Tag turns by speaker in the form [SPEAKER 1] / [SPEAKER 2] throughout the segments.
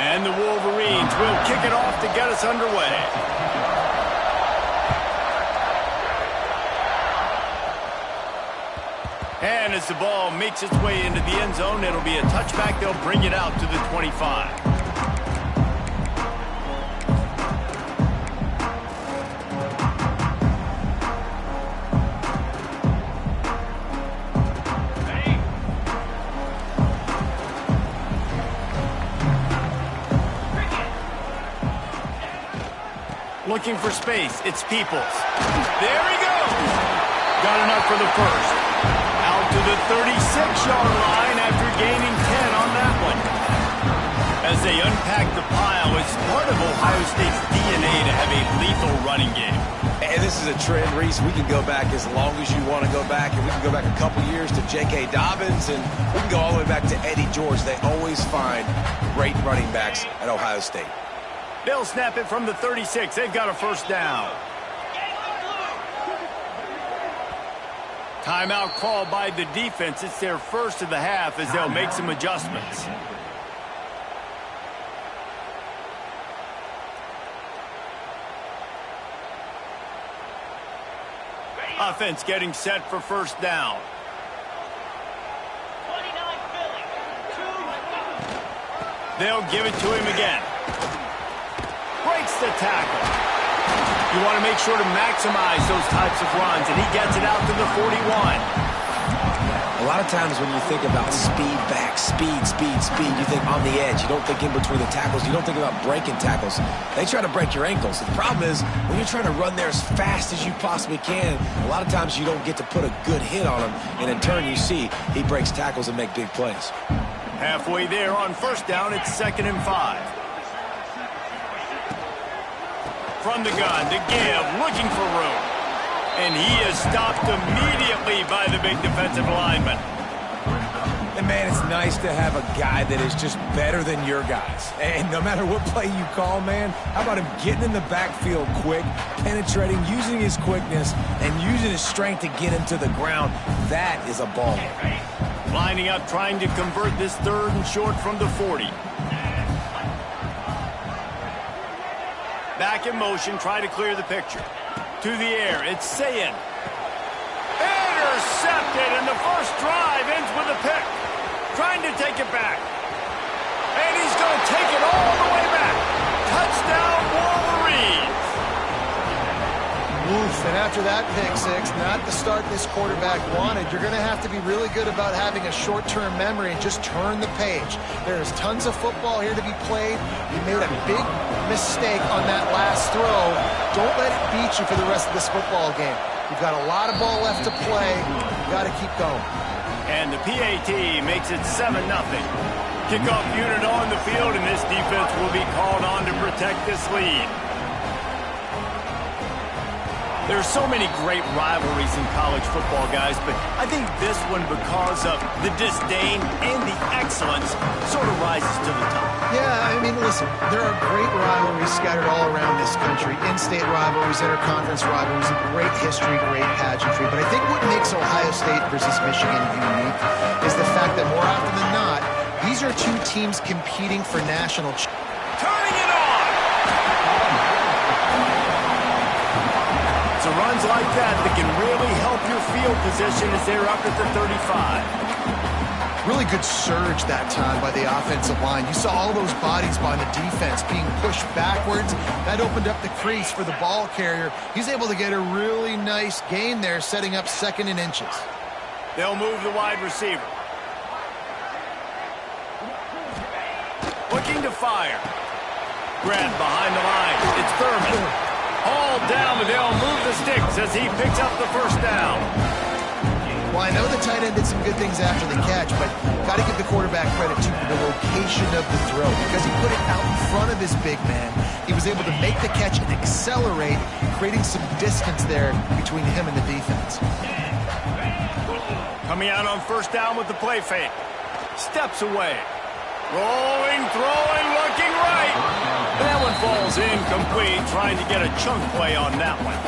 [SPEAKER 1] And the Wolverines will kick it off to get us underway. And as the ball makes its way into the end zone, it'll be a touchback. They'll bring it out to the 25. Looking for space. It's Peoples. There he goes. Got enough for the first. Out to the 36-yard line after gaining 10 on that one. As they unpack the pile, it's part of Ohio State's DNA to have a lethal running game.
[SPEAKER 2] And this is a trend, Reese. We can go back as long as you want to go back, and we can go back a couple years to J.K. Dobbins, and we can go all the way back to Eddie George. They always find great running backs at Ohio State.
[SPEAKER 1] They'll snap it from the 36. They've got a first down. Timeout called by the defense. It's their first of the half as they'll make some adjustments. Offense getting set for first down. They'll give it to him again. Breaks the tackle. You want to make sure to maximize those types of runs, and he gets it out to the 41.
[SPEAKER 2] A lot of times when you think about speed back, speed, you think on the edge. You don't think in between the tackles. You don't think about breaking tackles. They try to break your ankles. The problem is when you're trying to run there as fast as you possibly can, a lot of times you don't get to put a good hit on him, and in turn you see he breaks tackles and make big plays.
[SPEAKER 1] Halfway there on first down, it's 2nd and 5. From the gun to give, looking for room. And he is stopped immediately by the big defensive lineman.
[SPEAKER 3] And, man, it's nice to have a guy that is just better than your guys. And no matter what play you call, man, how about him getting in the backfield quick, penetrating, using his quickness, and using his strength to get him to the ground. That is a ball.
[SPEAKER 1] Lining up, trying to convert this 3rd and short from the 40. Back in motion, try to clear the picture. To the air, it's Sayin. Intercepted, and the first drive ends with a pick. Trying to take it back. And he's going to take it all the way back. Touchdown, Wolverines.
[SPEAKER 4] Oof, and after that pick six, not the start this quarterback wanted. You're going to have to be really good about having a short-term memory and just turn the page. There's tons of football here to be played. You made a big mistake on that last throw. Don't let it beat you for the rest of this football game. You've got a lot of ball left to play. You've got to keep going.
[SPEAKER 1] And the PAT makes it 7-0. Kickoff unit on the field, and this defense will be called on to protect this lead. There's so many great rivalries in college football, guys, but I think this one, because of the disdain and the excellence, sort of rises to the top.
[SPEAKER 4] Yeah, I mean, listen, there are great rivalries scattered all around this country. In-state rivalries, interconference rivalries, great history, great pageantry. But I think what makes Ohio State versus Michigan unique is the fact that more often than not, these are two teams competing for national
[SPEAKER 1] Turning it on! It's runs like that can really help your field position as they're up at the 35.
[SPEAKER 4] Really good surge that time by the offensive line. You saw all those bodies by the defense being pushed backwards. That opened up the crease for the ball carrier. He's able to get a really nice gain there, setting up 2nd and inches.
[SPEAKER 1] They'll move the wide receiver. Looking to fire. Grant behind the line. It's Thurman. Hauled down, but they'll move the sticks as he picks up the first down.
[SPEAKER 4] Well, I know the tight end did some good things after the catch, but got to give the quarterback credit to the location of the throw because he put it out in front of his big man. He was able to make the catch and accelerate, creating some distance there between him and the defense.
[SPEAKER 1] Coming out on first down with the play fake. Steps away. Rolling, throwing, looking right. That one falls incomplete, trying to get a chunk play on that one.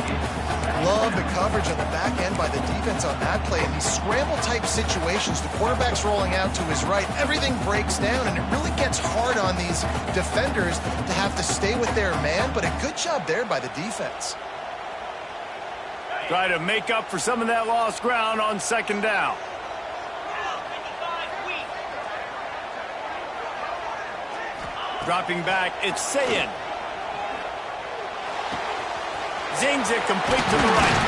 [SPEAKER 4] Love the coverage on the back end by the defense on that play. In these scramble-type situations, the quarterback's rolling out to his right. Everything breaks down, and it really gets hard on these defenders to have to stay with their man, but a good job there by the defense.
[SPEAKER 1] Try to make up for some of that lost ground on second down. Dropping back, it's Sayin. Zings it complete to the right.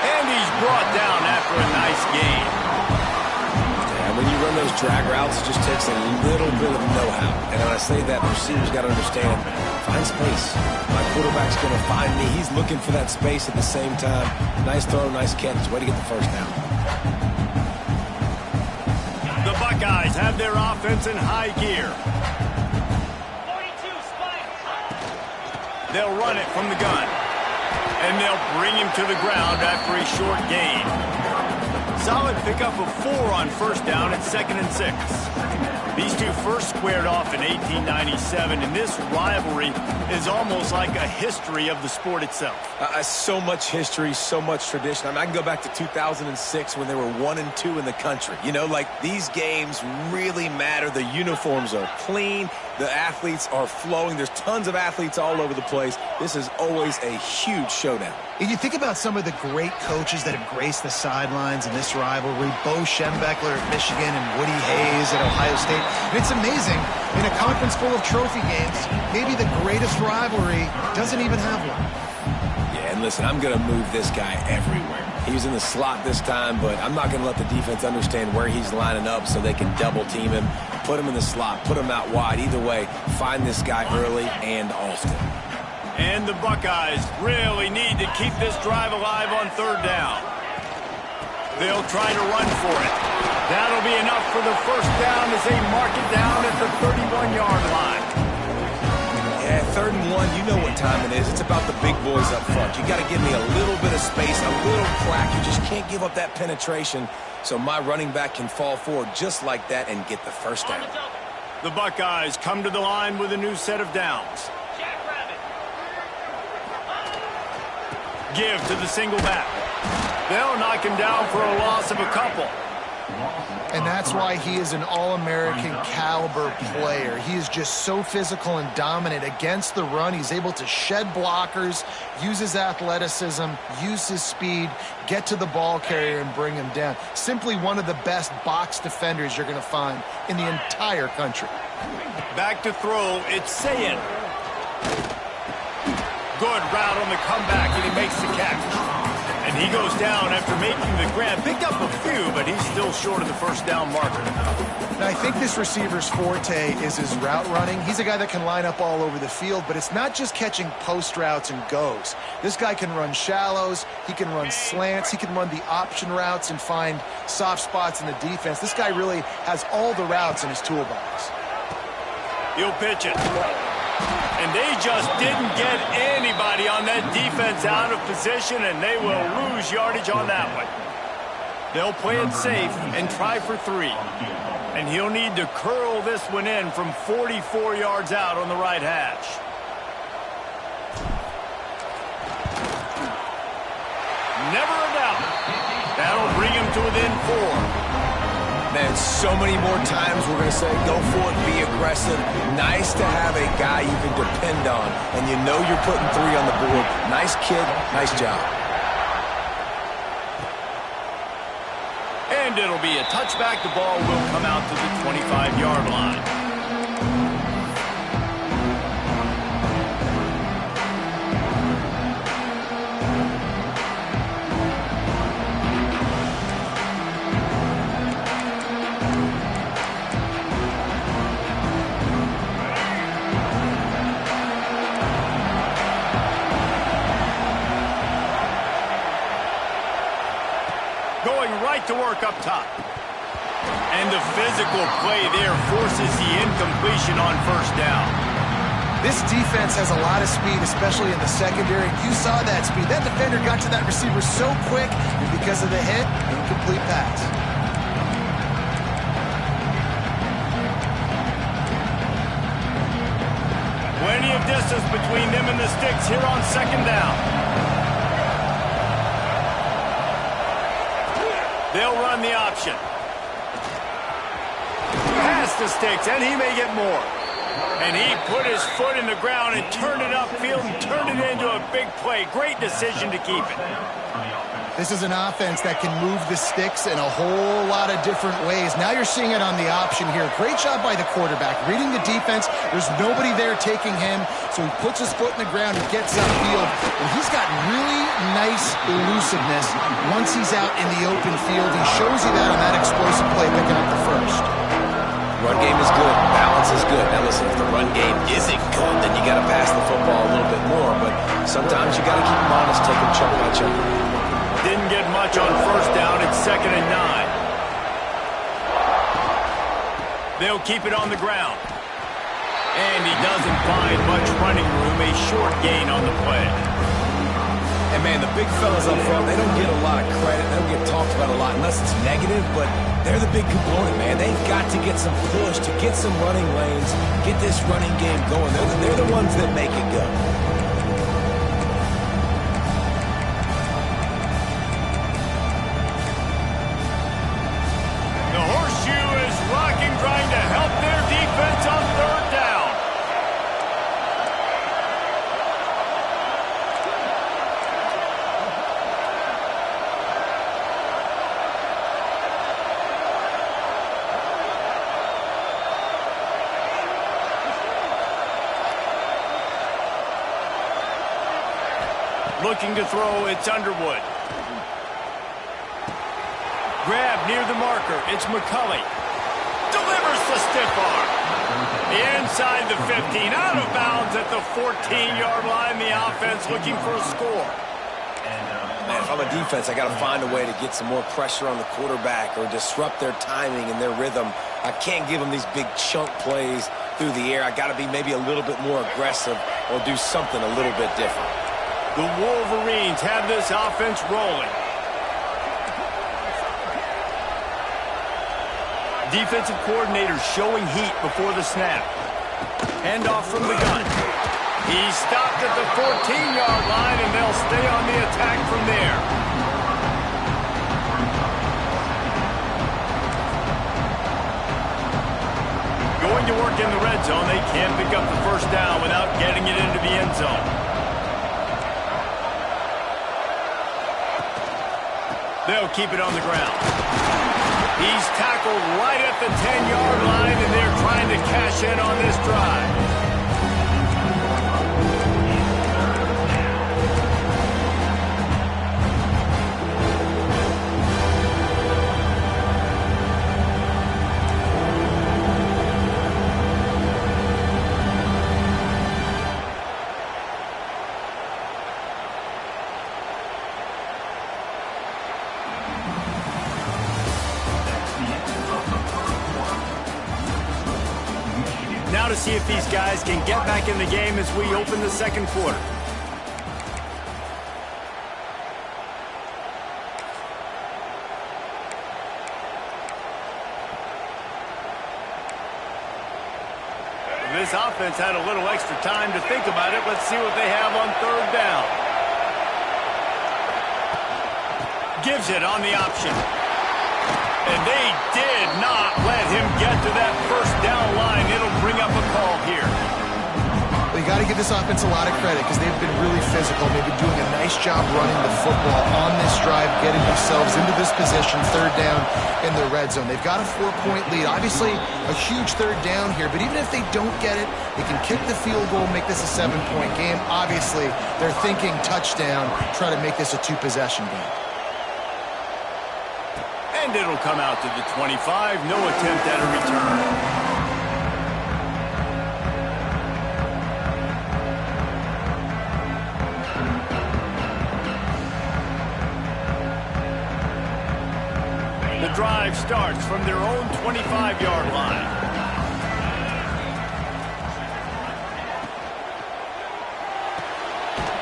[SPEAKER 1] And he's brought down after a nice gain.
[SPEAKER 2] Yeah, when you run those drag routes, it just takes a little bit of know-how. And when I say that, receivers got to understand, find space. My quarterback's going to find me. He's looking for that space at the same time. Nice throw, nice catch. Way to get the first down.
[SPEAKER 1] The Buckeyes have their offense in high gear. They'll run it from the gun. And they'll bring him to the ground after a short gain. Solid pickup of 4 on first down at 2nd and 6. These two first squared off in 1897, and this rivalry is almost like a history of the sport itself.
[SPEAKER 2] So much history, so much tradition. I mean, I can go back to 2006 when they were 1-2 in the country. You know, like, these games really matter. The uniforms are clean. The athletes are flowing. There's tons of athletes all over the place. This is always a huge showdown.
[SPEAKER 4] If you think about some of the great coaches that have graced the sidelines in this rivalry, Bo Schembechler at Michigan and Woody Hayes at Ohio State, and it's amazing, in a conference full of trophy games, maybe the greatest rivalry doesn't even have one.
[SPEAKER 2] Yeah, and listen, I'm going to move this guy everywhere. He was in the slot this time, but I'm not going to let the defense understand where he's lining up so they can double team him, put him in the slot, put him out wide. Either way, find this guy early and often.
[SPEAKER 1] And the Buckeyes really need to keep this drive alive on third down. They'll try to run for it. That'll be enough for the first down as they mark it down at the 31-yard line.
[SPEAKER 2] Yeah, 3rd and 1, you know what time it is. It's about the big boys up front. You got to give me a little bit of space, a little crack. You just can't give up that penetration, so my running back can fall forward just like that and get the first down.
[SPEAKER 1] The Buckeyes come to the line with a new set of downs. Give to the single back. They'll knock him down for a loss of a couple.
[SPEAKER 4] And that's why he is an All-American caliber player. He is just so physical and dominant against the run. He's able to shed blockers, use his athleticism, use his speed, get to the ball carrier and bring him down. Simply one of the best box defenders you're going to find in the entire country.
[SPEAKER 1] Back to throw, it's Sayin. Good route on the comeback, and he makes the catch. And he goes down after making the grab. Picked up a few, but he's still short of the first down marker.
[SPEAKER 4] Now, I think this receiver's forte is his route running. He's a guy that can line up all over the field, but it's not just catching post routes and goes. This guy can run shallows, he can run slants, he can run the option routes and find soft spots in the defense. This guy really has all the routes in his toolbox.
[SPEAKER 1] He'll pitch it. And they just didn't get anybody on that defense out of position, and they will lose yardage on that one. They'll play it safe and try for 3. And he'll need to curl this one in from 44 yards out on the right hash. Never a doubt. That'll bring him to within 4.
[SPEAKER 2] Man, so many more times we're going to say, go for it, be aggressive. Nice to have a guy you can depend on, and you know you're putting 3 on the board. Nice kid, nice job.
[SPEAKER 1] And it'll be a touchback. The ball will come out to the 25-yard line. To work up top. And the physical play there forces the incompletion on first down.
[SPEAKER 4] This defense has a lot of speed, especially in the secondary. You saw that speed. That defender got to that receiver so quick, and because of the hit, incomplete pass.
[SPEAKER 1] Plenty of distance between them and the sticks here on second down. They'll run the option. Pass the sticks, and he may get more. And he put his foot in the ground and turned it upfield and turned it into a big play. Great decision to keep it.
[SPEAKER 4] This is an offense that can move the sticks in a whole lot of different ways. Now you're seeing it on the option here. Great job by the quarterback. Reading the defense, there's nobody there taking him, so he puts his foot in the ground and gets upfield. And he's got really nice elusiveness once he's out in the open field. He shows you that on that explosive play picking up the first.
[SPEAKER 2] Run game is good. Balance is good. Now listen, if the run game isn't good, then you got to pass the football a little bit more. But sometimes you got to keep them honest, take them chunk by chunk.
[SPEAKER 1] Didn't get much on first down. It's 2nd and 9. They'll keep it on the ground. And he doesn't find much running room. A short gain on the play.
[SPEAKER 3] And, man, the big fellas up front, they don't get a lot of credit. They don't get talked about a lot unless it's negative, but they're the big component, man. They've got to get some push, to get some running lanes, get this running game going. They're the ones that make it go.
[SPEAKER 1] The horseshoe is rocking, trying to help their defense on 3rd down. Looking to throw, it's Underwood. Grab near the marker, it's McCulley. Delivers the stiff arm. Inside the 15, out of bounds at the 14-yard line. The offense looking for a score.
[SPEAKER 2] Man, if I'm a defense, I got to find a way to get some more pressure on the quarterback or disrupt their timing and their rhythm. I can't give them these big chunk plays through the air. I got to be maybe a little bit more aggressive or do something a little bit different.
[SPEAKER 1] The Wolverines have this offense rolling. Defensive coordinator showing heat before the snap. Handoff from the gun. He stopped at the 14-yard line, and they'll stay on the attack from there. Going to work in the red zone. They can't pick up the first down without getting it into the end zone. They'll keep it on the ground. He's tackled right at the 10-yard line, and they're trying to cash in on this drive. Now to see if these guys can get back in the game as we open the second quarter. This offense had a little extra time to think about it. Let's see what they have on 3rd down. Gives it on the option. And they did not let him get to that first down line. It'll bring up a call here.
[SPEAKER 4] Well, you got to give this offense a lot of credit because they've been really physical. They've been doing a nice job running the football on this drive, getting themselves into this position, 3rd down in the red zone. They've got a 4-point lead. Obviously, a huge 3rd down here, but even if they don't get it, they can kick the field goal, make this a 7-point game. Obviously, they're thinking touchdown, try to make this a 2-possession game.
[SPEAKER 1] And it'll come out to the 25. No attempt at a return. The drive starts from their own 25-yard line.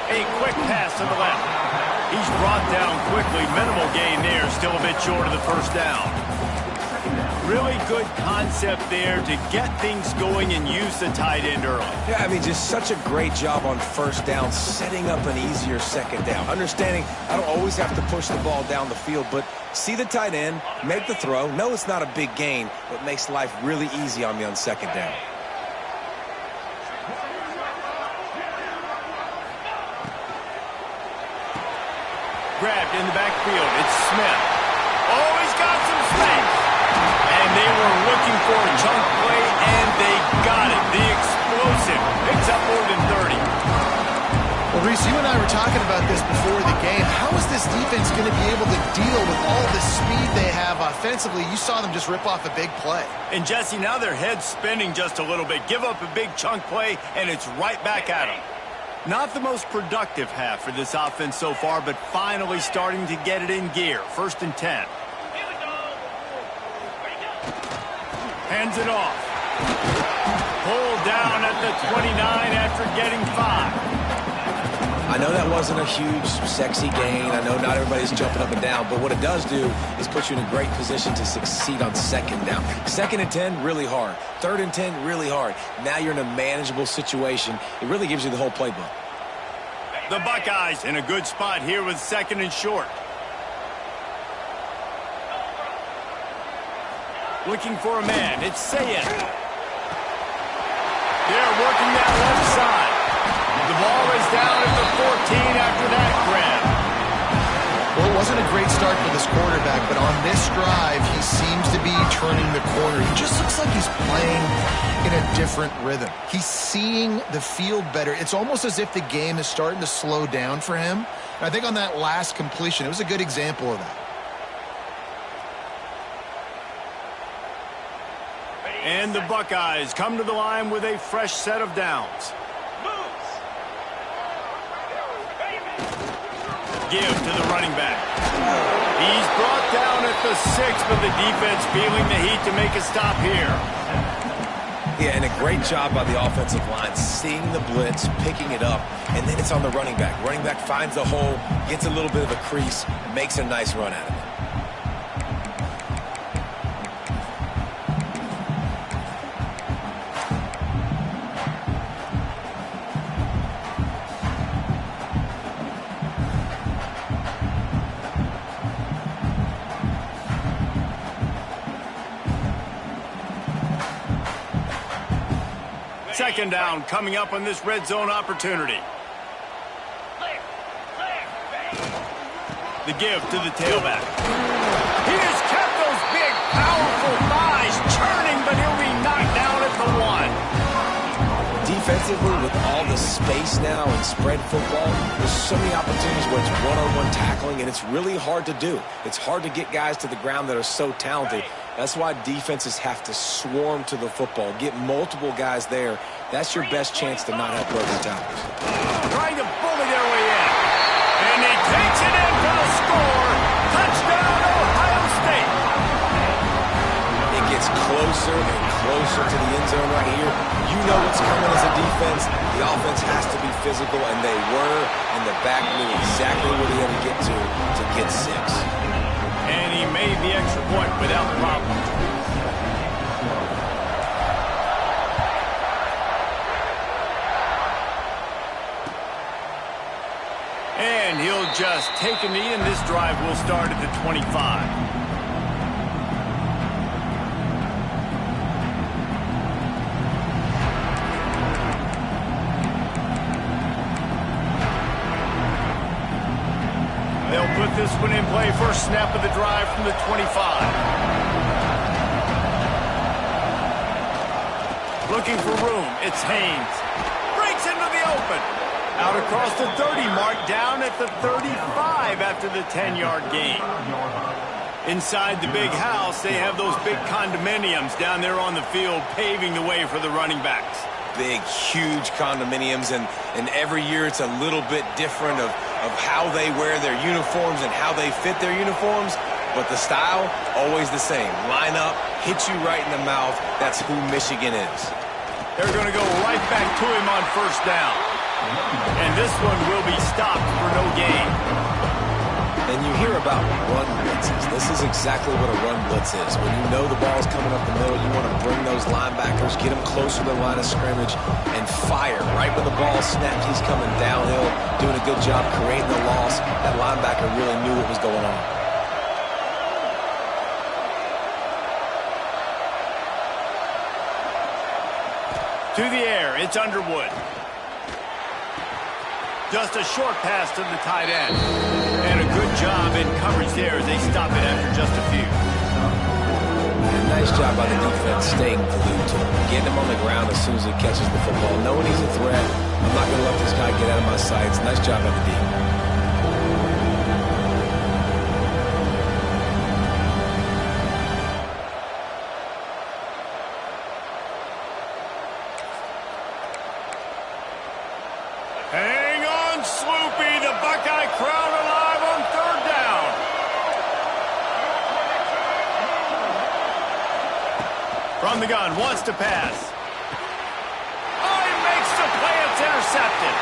[SPEAKER 1] A quick pass to the left. He's brought down quickly. Minimal gain there. Still a bit short of the first down. Really good concept there to get things going and use the tight end early.
[SPEAKER 2] Yeah, I mean, just such a great job on first down, setting up an easier second down. Understanding I don't always have to push the ball down the field, but see the tight end, make the throw. No, it's not a big gain, but makes life really easy on me on second down.
[SPEAKER 1] Grabbed in the backfield. It's Smith. Oh, he's got some space. And they were looking for a chunk play, and they got it. The explosive picks up more than 30.
[SPEAKER 4] Well, Reese, you and I were talking about this before the game. How is this defense going to be able to deal with all the speed they have offensively? You saw them just rip off a big play.
[SPEAKER 1] And, Jesse, now their head's spinning just a little bit. Give up a big chunk play, and it's right back at them. Not the most productive half for this offense so far, but finally starting to get it in gear. 1st and 10. Hands it off. Pulled down at the 29 after getting 5.
[SPEAKER 2] I know that wasn't a huge, sexy gain. I know not everybody's jumping up and down, but what it does do is put you in a great position to succeed on second down. 2nd and 10, really hard. 3rd and 10, really hard. Now you're in a manageable situation. It really gives you the whole playbook.
[SPEAKER 1] The Buckeyes in a good spot here with 2nd and short. Looking for a man. It's Sayed. They're working that left side. The ball is down at the 14 after that grab.
[SPEAKER 4] Well, it wasn't a great start for this quarterback, but on this drive, he seems to be turning the corner. He just looks like he's playing in a different rhythm. He's seeing the field better. It's almost as if the game is starting to slow down for him. And I think on that last completion, it was a good example of that.
[SPEAKER 1] And the Buckeyes come to the line with a fresh set of downs. Give to the running back. He's brought down at the 6, but the defense feeling the heat to make a stop here.
[SPEAKER 2] Yeah, and a great job by the offensive line, seeing the blitz, picking it up, and then it's on the running back. Running back finds the hole, gets a little bit of a crease, makes a nice run at it.
[SPEAKER 1] Second down coming up on this red zone opportunity. The give to the tailback. He has kept those big, powerful thighs churning, but he'll be knocked down at the 1.
[SPEAKER 2] Defensively, with all the space now and spread football, there's so many opportunities where it's one-on-one tackling, and it's really hard to do. It's hard to get guys to the ground that are so talented. That's why defenses have to swarm to the football, get multiple guys there. That's your best chance to not have broken tackles.
[SPEAKER 1] Trying to bully their way in. And he takes it in for the score. Touchdown, Ohio State.
[SPEAKER 2] It gets closer and closer to the end zone right here. You know what's coming as a defense. The offense has to be physical, and they were, and the back knew exactly where they had to get 6.
[SPEAKER 1] And he made the extra point without problem. And he'll just take a knee, and this drive will start at the 25. They'll put this one in play. First snap of the drive from the 25. Looking for room. It's Haynes. Breaks into the open. Out across the 30 mark, down at the 35 after the 10-yard gain. Inside the big house, they have those big condominiums down there on the field, paving the way for the running backs.
[SPEAKER 2] Big, huge condominiums, and every year it's a little bit different of how they wear their uniforms and how they fit their uniforms, but the style, always the same. Line up, hit you right in the mouth. That's who Michigan is.
[SPEAKER 1] They're going to go right back to him on first down. And this one will be stopped for no gain.
[SPEAKER 2] And you hear about run blitzes. This is exactly what a run blitz is. When you know the ball's coming up the middle, you want to bring those linebackers, get them closer to the line of scrimmage, and fire. Right when the ball snapped, he's coming downhill, doing a good job creating the loss. That linebacker really knew what was going on.
[SPEAKER 1] To the air, it's Underwood. Just a short pass to the tight end. And a good job in coverage there as they stop it after just a few.
[SPEAKER 2] Nice job by the defense staying glued to him. Getting him on the ground as soon as he catches the football. Knowing he's a threat. I'm not going to let this guy get out of my sights. Nice job by the D.
[SPEAKER 1] Hang on, Sloopy. The Buckeye crowd alive on third down. From the gun, wants to pass. Oh, he makes the play. It's intercepted.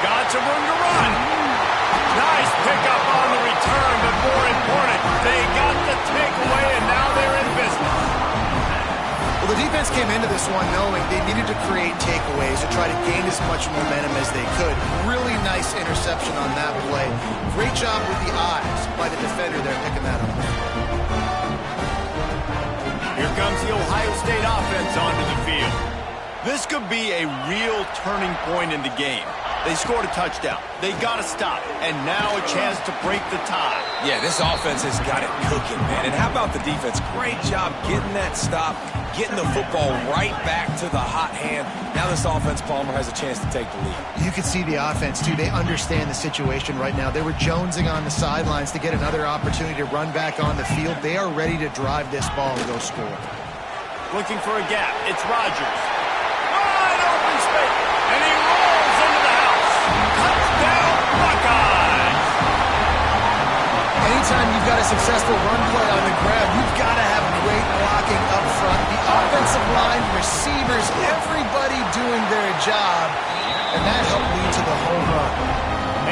[SPEAKER 1] Got some room to run. Nice pickup on the return, but more important, they got the takeaway, and now they're in business.
[SPEAKER 4] Well, the defense came into this one knowing they needed to create takeaways to try to gain as much momentum as they could. Really nice interception on that play. Great job with the eyes by the defender there picking that up.
[SPEAKER 1] Here comes the Ohio State offense onto the field. This could be a real turning point in the game. They scored a touchdown. They got to stop. And now a chance to break the tie.
[SPEAKER 3] Yeah, this offense has got it cooking, man. And how about the defense? Great job getting that stop, getting the football right back to the hot hand. Now this offense, Palmer, has a chance to take the lead.
[SPEAKER 4] You can see the offense, too. They understand the situation right now. They were jonesing on the sidelines to get another opportunity to run back on the field. They are ready to drive this ball and go score.
[SPEAKER 1] Looking for a gap. It's Rodgers. Wide open space. And he rolls into the house. Touchdown, Buckeyes.
[SPEAKER 4] Anytime you've got a successful run play on the ground, you've got to have great blocking up front. The offensive line, receivers, everybody doing their job. And that helped lead to the home run.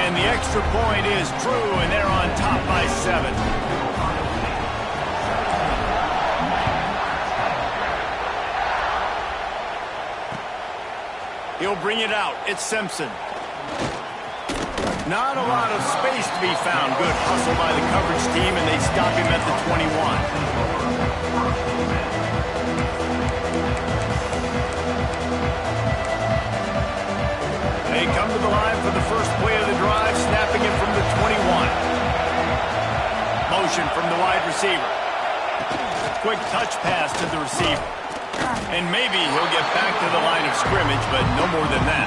[SPEAKER 1] And the extra point is true, and they're on top by 7. He'll bring it out. It's Simpson. Not a lot of space to be found. Good hustle by the coverage team, and they stop him at the 21. They come to the line for the first play of the drive, snapping it from the 21. Motion from the wide receiver. Quick touch pass to the receiver. And maybe he'll get back to the line of scrimmage, but no more than that.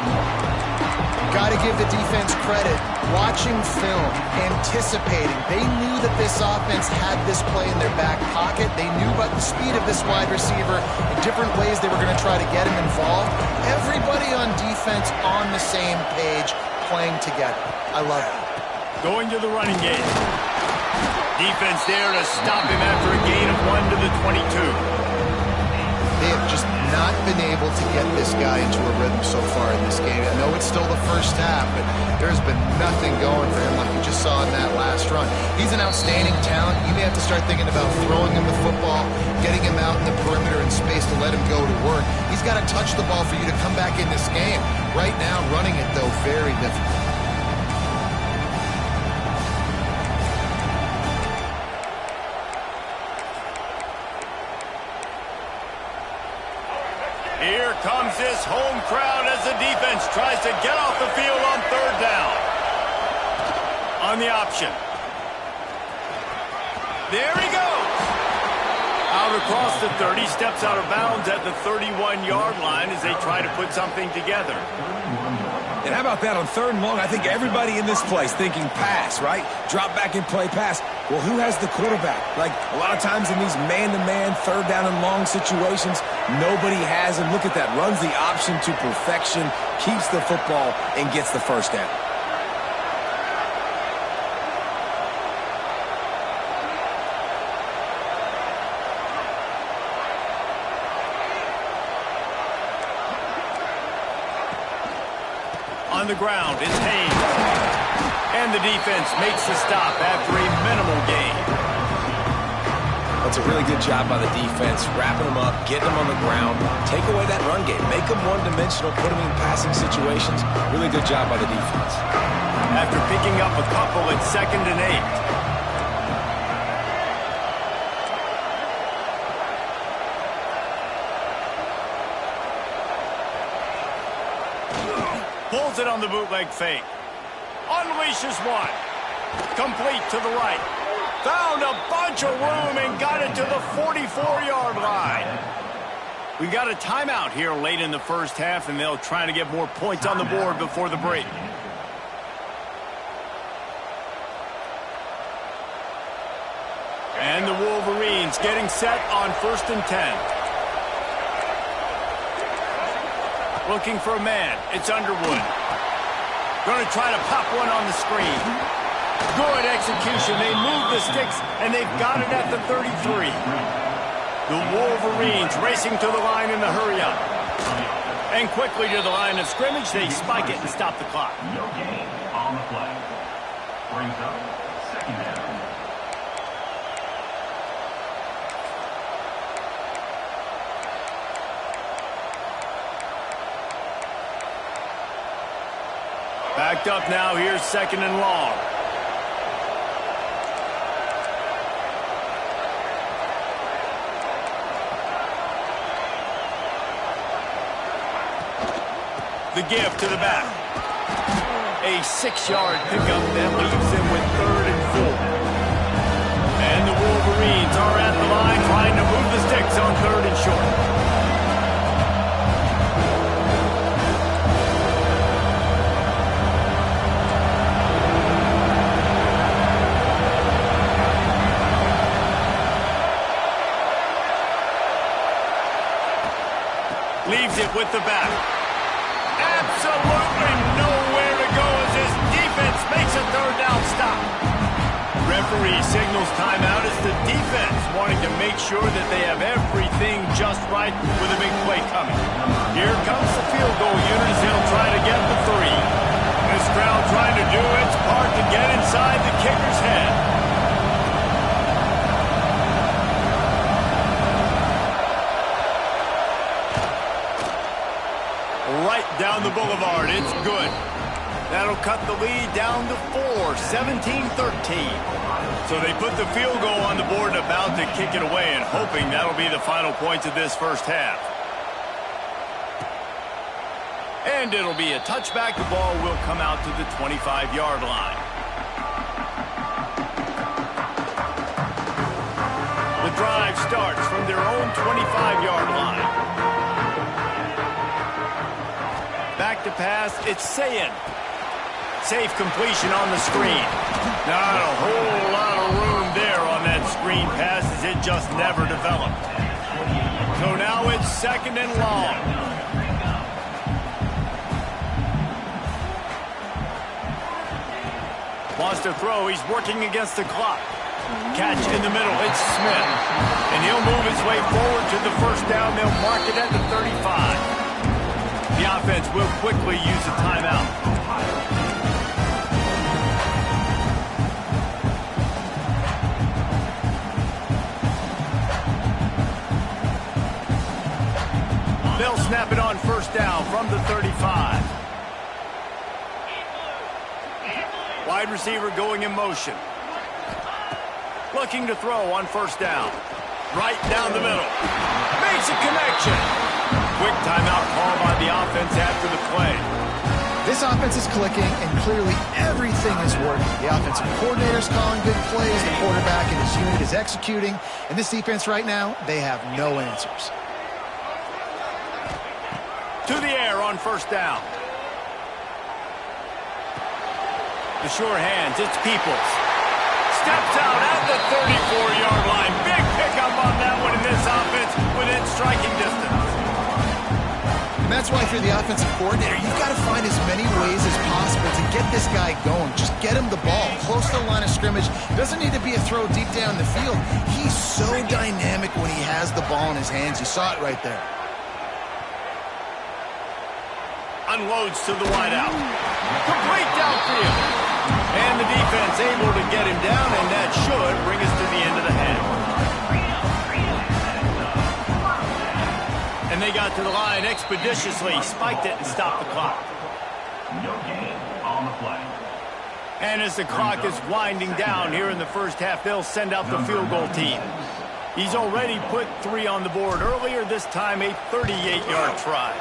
[SPEAKER 4] Got to give the defense credit. Watching film, anticipating. They knew that this offense had this play in their back pocket. They knew about the speed of this wide receiver in different ways they were going to try to get him involved. Everybody on defense on the same page, playing together. I love it.
[SPEAKER 1] Going to the running game. Defense there to stop him after a gain of 1 to the 22.
[SPEAKER 4] They have just not been able to get this guy into a rhythm so far in this game. I know it's still the first half, but there's been nothing going for him like you just saw in that last run. He's an outstanding talent. You may have to start thinking about throwing him the football, getting him out in the perimeter in space to let him go to work. He's got to touch the ball for you to come back in this game. Right now, running it, though, very difficult.
[SPEAKER 1] Here comes this home crowd as the defense tries to get off the field on third down. On the option. There he goes. Out across the 30, steps out of bounds at the 31-yard line as they try to put something together.
[SPEAKER 3] And how about that on third and long? I think everybody in this place thinking pass, right? Drop back and play pass. Well, who has the quarterback? Like, a lot of times in these man-to-man, third down and long situations, nobody has him. Look at that. Runs the option to perfection, keeps the football, and gets the first down. On the ground, it's Haynes. And
[SPEAKER 1] And the defense makes the stop after a minimal gain.
[SPEAKER 2] That's a really good job by the defense, wrapping them up, getting them on the ground, take away that run game, make them one-dimensional, put them in passing situations. Really good job by the defense.
[SPEAKER 1] After picking up a couple, it's 2nd and 8. Pulls it on the bootleg fake. Unleashes one. Complete to the right. Found a bunch of room and got it to the 44-yard line. We got a timeout here late in the first half, and they'll try to get more points on the board before the break. And the Wolverines getting set on 1st and 10. Looking for a man. It's Underwood. Going to try to pop one on the screen. Good execution. They move the sticks, and they've got it at the 33. The Wolverines racing to the line in the hurry-up. And quickly to the line of scrimmage. They spike it and stop the clock.
[SPEAKER 5] No gain on the play. Brings up 2nd down.
[SPEAKER 1] Backed up now. Here's 2nd and long. The give to the back. A 6-yard pickup that leaves him with 3rd and 4. And the Wolverines are at the line trying to move the sticks on 3rd and short. Leaves it with the back. Absolutely nowhere to go as his defense makes a 3rd down stop. Referee signals timeout as the defense wanting to make sure that they have everything just right with a big play coming. Here comes the field goal unit as they'll try to get the 3. This crowd trying to do its part to get inside the kicker's head. Right down the boulevard. It's good. That'll cut the lead down to 4, 17-13. So they put the field goal on the board and about to kick it away and hoping that'll be the final points of this first half. And it'll be a touchback. The ball will come out to the 25-yard line. The drive starts from their own 25-yard line. Back to pass, it's Sayin. Safe completion on the screen. Not a whole lot of room there on that screen pass as it just never developed. So now it's 2nd and long. Wants to throw, he's working against the clock. Catch in the middle, it's Smith. And he'll move his way forward to the 1st down. They'll mark it at the 35. The offense will quickly use a timeout. They'll snap it on 1st down from the 35. Wide receiver going in motion. Looking to throw on 1st down. Right down the middle. Makes a connection. Quick timeout call by the offense after the play.
[SPEAKER 4] This offense is clicking, and clearly everything is working. The offensive coordinator is calling good plays. The quarterback and his unit is executing. And this defense right now, they have no answers.
[SPEAKER 1] To the air on 1st down. The sure hands, it's Peoples. Steps out at the 34-yard line. Big pickup on that one in this offense within striking distance.
[SPEAKER 4] And that's why if you're the offensive coordinator, you've got to find as many ways as possible to get this guy going. Just get him the ball close to the line of scrimmage. Doesn't need to be a throw deep down the field. He's so dynamic when he has the ball in his hands. You saw it right there.
[SPEAKER 1] Unloads to the wideout. Complete downfield. And the defense able to get him down, and that should bring us to the end of the half. And they got to the line expeditiously, spiked it, and stopped the clock.
[SPEAKER 5] No gain on the play.
[SPEAKER 1] And as the clock is winding down here in the first half, they'll send out the field goal team. He's already put 3 on the board earlier, this time a 38-yard try.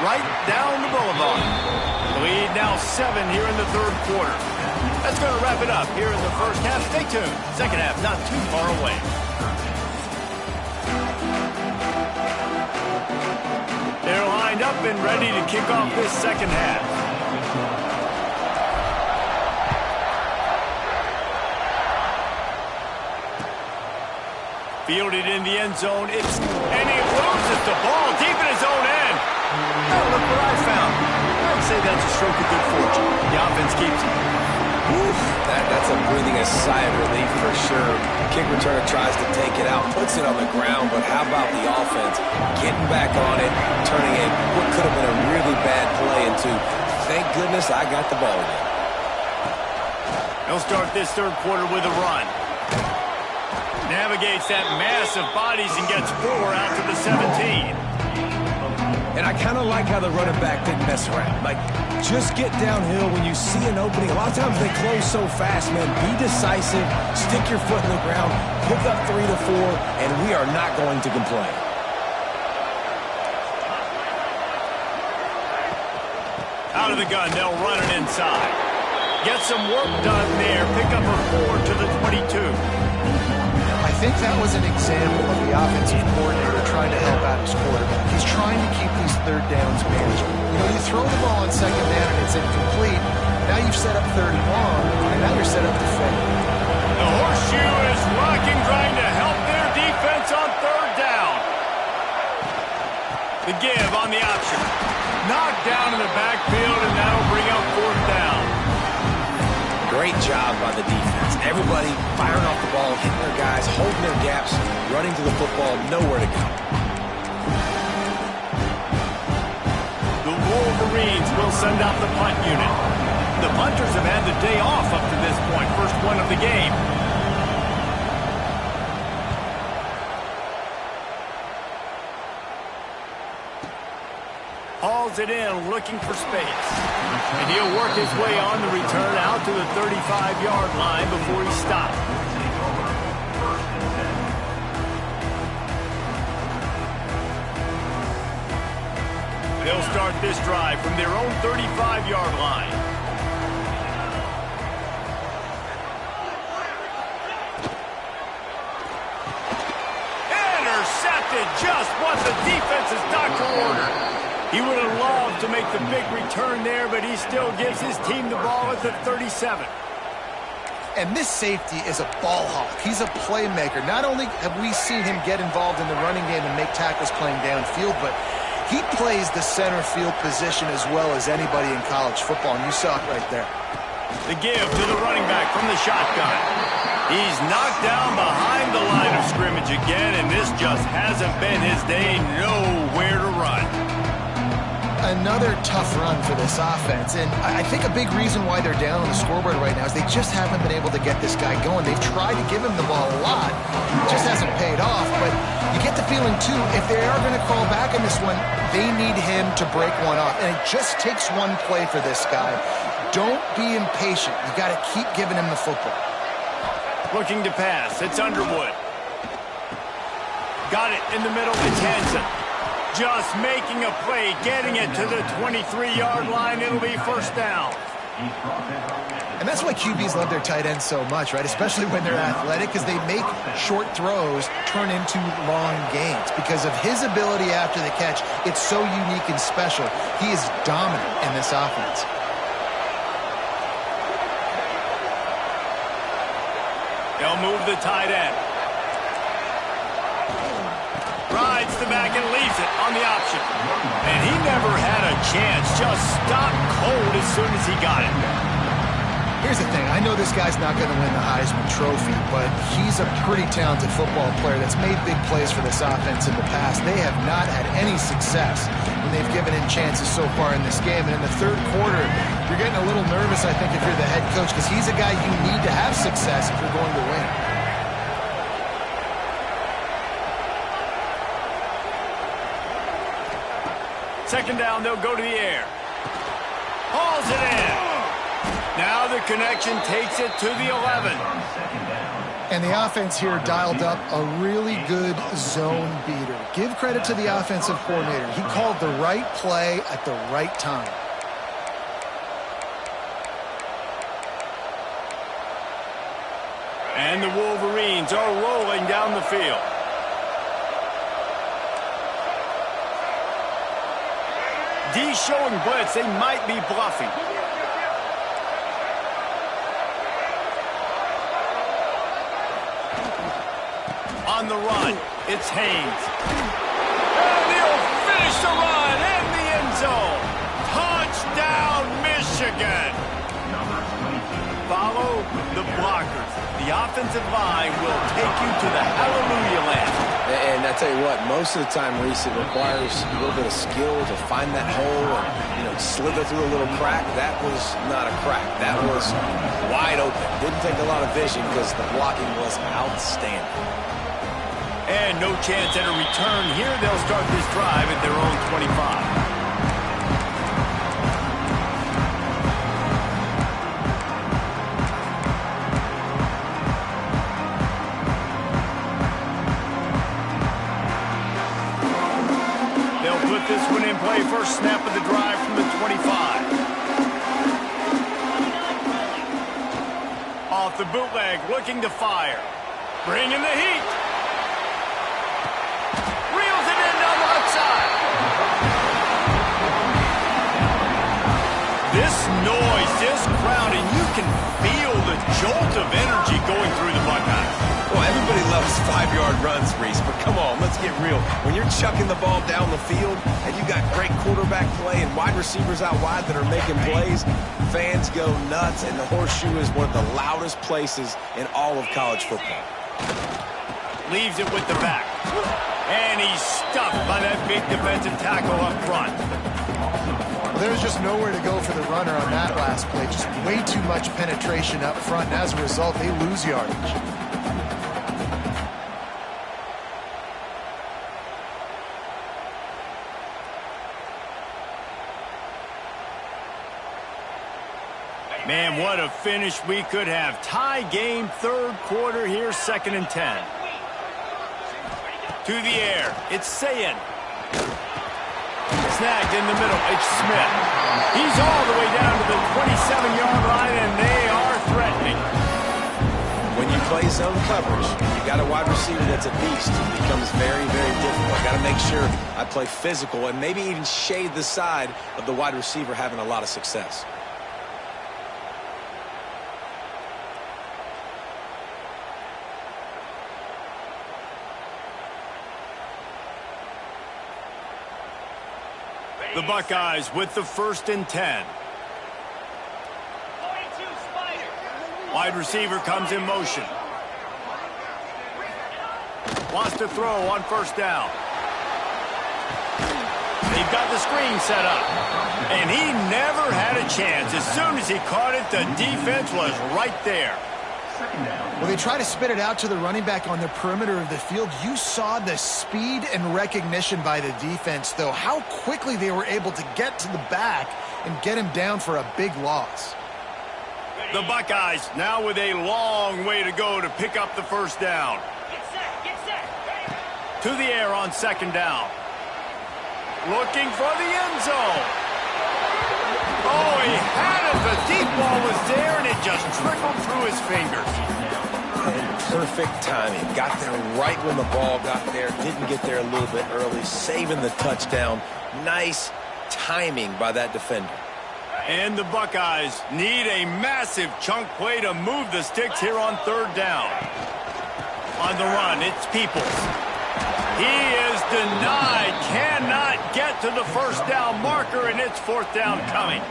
[SPEAKER 1] Right down the boulevard. The lead now 7 here in the third quarter. That's going to wrap it up here in the first half. Stay tuned. Second half not too far away. They're lined up and ready to kick off this second half. Fielded in the end zone. And he loses the ball deep in his own end. Oh, look what I found. I'd say that's a stroke of good fortune. The offense keeps it.
[SPEAKER 2] Oof, that's a breathing a sigh of relief for sure. Kick returner tries to take it out, puts it on the ground, but how about the offense getting back on it, turning what could have been a really bad play into, thank goodness I got the ball again.
[SPEAKER 1] He'll start this third quarter with a run. Navigates that mass of bodies and gets 4 out to the 17.
[SPEAKER 3] And I kind of like how the running back didn't mess around. Like, just get downhill when you see an opening. A lot of times they close so fast, man. Be decisive, stick your foot in the ground, pick up 3 to 4, and we are not going to complain.
[SPEAKER 1] Out of the gun, they'll run it inside. Get some work done there. Pick up a 4 to the 22.
[SPEAKER 4] I think that was an example of the offensive coordinator trying to help out his quarterback. He's trying to keep these third downs manageable. You know, you throw the ball on second down and it's incomplete. Now you've set up third and long, and now you're set up to fail.
[SPEAKER 1] The horseshoe is rocking, trying to help their defense on third down. The give on the option. Knocked down in the backfield, and that'll bring up fourth down.
[SPEAKER 2] Great job by the defense. Everybody firing off the ball, hitting their guys, holding their gaps, running to the football, nowhere to go.
[SPEAKER 1] The Wolverines will send out the punt unit. The punters have had the day off up to this point. First one of the game. Hauls it in, looking for space. And he'll work his way on the return out to the 35-yard line before he stops. They'll start this drive from their own 35-yard line. Intercepted, just what the defense's doctor ordered. He would have loved to make the big return there, but he still gives his team the ball at the 37.
[SPEAKER 4] And this safety is a ball hawk. He's a playmaker. Not only have we seen him get involved in the running game and make tackles playing downfield, but he plays the center field position as well as anybody in college football, and you saw it right there.
[SPEAKER 1] The give to the running back from the shotgun. He's knocked down behind the line of scrimmage again, and this just hasn't been his day. Nowhere to run.
[SPEAKER 4] Another tough run for this offense, and I think a big reason why they're down on the scoreboard right now is they just haven't been able to get this guy going. They've tried to give him the ball a lot. It just hasn't paid off, but you get the feeling, too, if they are going to crawl back in this one, they need him to break one off, and it just takes one play for this guy. Don't be impatient. You got to keep giving him the football.
[SPEAKER 1] Looking to pass. It's Underwood. Got it in the middle. It's Hansen. Just making a play, getting it to the 23-yard line. It'll be first down.
[SPEAKER 4] And that's why QBs love their tight ends so much, right? Especially when they're athletic, because they make short throws turn into long gains. Because of his ability after the catch, it's so unique and special. He is dominant in this offense.
[SPEAKER 1] They'll move the tight end. Rides the back and leaves it on the option. And he never had a chance. Just stopped cold as soon as he got it.
[SPEAKER 4] Here's the thing. I know this guy's not going to win the Heisman Trophy, but he's a pretty talented football player that's made big plays for this offense in the past. They have not had any success when they've given him chances so far in this game. And in the third quarter, You're getting a little nervous, I think, if you're the head coach, because he's a guy you need to have success if you're going to win.
[SPEAKER 1] Second down, they'll go to the air. Hauls it in. Now the connection takes it to the 11.
[SPEAKER 4] And the offense here dialed up a really good zone beater. Give credit to the offensive coordinator. He called the right play at the right time.
[SPEAKER 1] And the Wolverines are rolling down the field. D showing blitz. They might be bluffing. On the run, it's Haynes. And he'll finish the run in the end zone. Touchdown, Michigan. Follow the blockers. The offensive line will take you to the hallelujah land.
[SPEAKER 2] And I tell you what, most of the time, Reese, it requires a little bit of skill to find that hole and, slither through a little crack. That was not a crack. That was wide open. Didn't take a lot of vision because the blocking was outstanding.
[SPEAKER 1] And no chance at a return here. They'll start this drive at their own 25. This one in play, first snap of the drive from the 25. Off the bootleg, looking to fire. Bringing the heat. Reels it in down the left side. This noise, this crowd, and you can feel the jolt of energy going through the Buckeyes.
[SPEAKER 3] Well, everybody loves 5-yard runs, Reese, but come on, let's get real. When you're chucking the ball down the field and you got great quarterback play and wide receivers out wide that are making plays, fans go nuts, and the Horseshoe is one of the loudest places in all of college football.
[SPEAKER 1] Leaves it with the back. And he's stuffed by that big defensive tackle up front.
[SPEAKER 4] There's just nowhere to go for the runner on that last play. Just way too much penetration up front, and as a result, they lose yardage.
[SPEAKER 1] Man, what a finish we could have. Tie game, third quarter here, 2nd and 10. To the air, it's Sayin. Snagged in the middle, it's Smith. He's all the way down to the 27-yard line, and they are threatening.
[SPEAKER 2] When you play zone coverage, you got a wide receiver that's a beast. It becomes very, very difficult. Got to make sure I play physical and maybe even shade the side of the wide receiver having a lot of success.
[SPEAKER 1] The Buckeyes with the 1st and 10. Wide receiver comes in motion. Wants to throw on 1st down. They've got the screen set up. And he never had a chance. As soon as he caught it, the defense was right there.
[SPEAKER 4] Well, they try to spit it out to the running back on the perimeter of the field. You saw the speed and recognition by the defense, though, how quickly they were able to get to the back and get him down for a big loss.
[SPEAKER 1] The Buckeyes now with a long way to go to pick up the 1st down.
[SPEAKER 5] Get set.
[SPEAKER 1] To the air on 2nd down. Looking for the end zone. Oh, he had it. The deep ball was there, and it just trickled through his fingers.
[SPEAKER 2] And perfect timing. Got there right when the ball got there. Didn't get there a little bit early. Saving the touchdown. Nice timing by that defender.
[SPEAKER 1] And the Buckeyes need a massive chunk play to move the sticks here on 3rd down. On the run, it's Peoples. He is denied. Cannot get to the 1st down marker, and it's 4th down coming.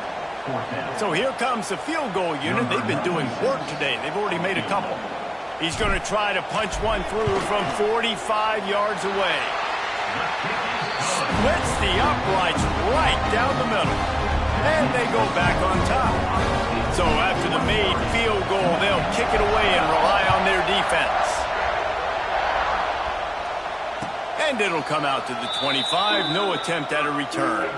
[SPEAKER 1] So here comes the field goal unit. They've been doing work today. They've already made a couple. He's going to try to punch one through from 45 yards away. Splits the uprights right down the middle. And they go back on top. So after the made field goal, they'll kick it away and rely on their defense. And it'll come out to the 25. No attempt at a return.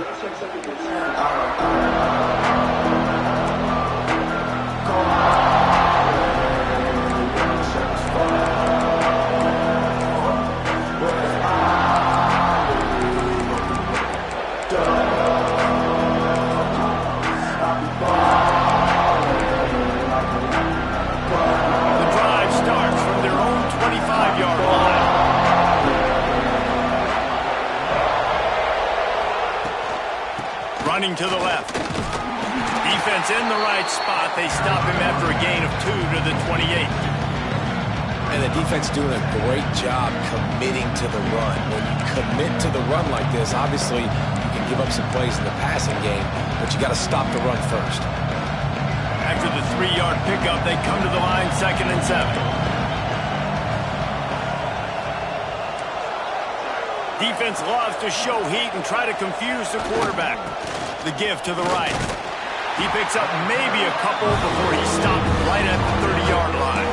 [SPEAKER 1] The drive starts from their own 25-yard line. Running to the left. Defense in the right spot. They stop him after a gain of 2 to the 28.
[SPEAKER 2] And the defense doing a great job committing to the run. When you commit to the run like this, obviously you can give up some plays in the passing game, but you got to stop the run first.
[SPEAKER 1] After the 3-yard pickup, they come to the line 2nd and 7. Defense loves to show heat and try to confuse the quarterback. The give to the right. He picks up maybe a couple before he stopped right at the 30-yard line.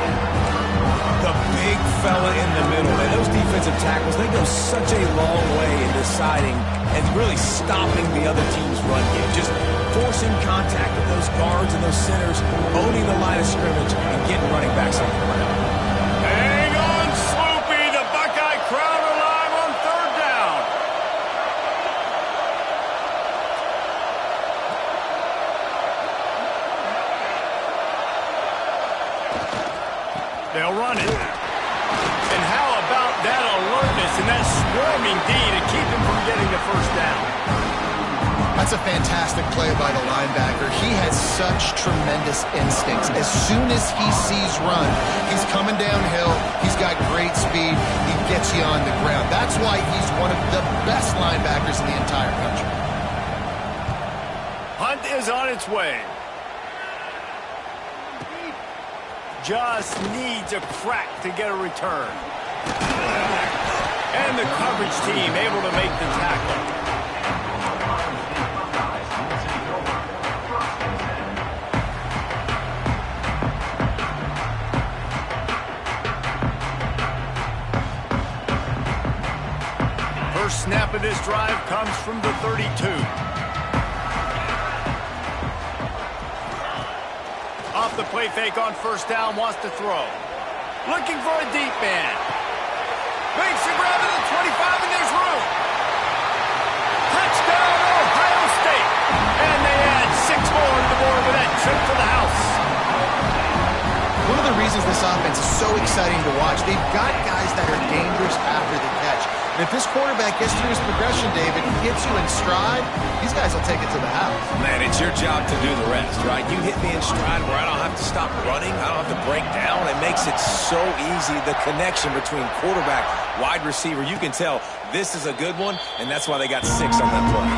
[SPEAKER 2] The big fella in the middle. And those defensive tackles, they go such a long way in deciding and really stopping the other team's run game. Just forcing contact with those guards and those centers, owning the line of scrimmage, and getting running backs on the ground.
[SPEAKER 1] Hang on, Sloopy. The Buckeye crowd alive on 3rd down. They'll run it. And how about that alertness and that swarming D to keep him from getting the 1st down?
[SPEAKER 4] That's a fantastic play by the linebacker. He has such tremendous instincts. As soon as he sees run, he's coming downhill. He's got great speed. He gets you on the ground. That's why he's one of the best linebackers in the entire country.
[SPEAKER 1] Hunt is on its way. Just needs a crack to get a return. And the coverage team able to make the tackle. First snap of this drive comes from the 32. Off the play fake on 1st down, wants to throw. Looking for a deep man. Makes a grab at the 25, and there's room. Touchdown, Ohio State. And they add 6 more to the board with that trip to the house.
[SPEAKER 4] One of the reasons this offense is so exciting to watch, they've got guys that are dangerous after the catch. And if this quarterback gets through his progression, David, he hits you in stride, these guys will take it to the house.
[SPEAKER 2] Man, it's your job to do the rest, right? You hit me in stride where I don't have to stop running. I don't have to break down. It makes it so easy, the connection between quarterback, wide receiver. You can tell this is a good one, and that's why they got 6 on that play.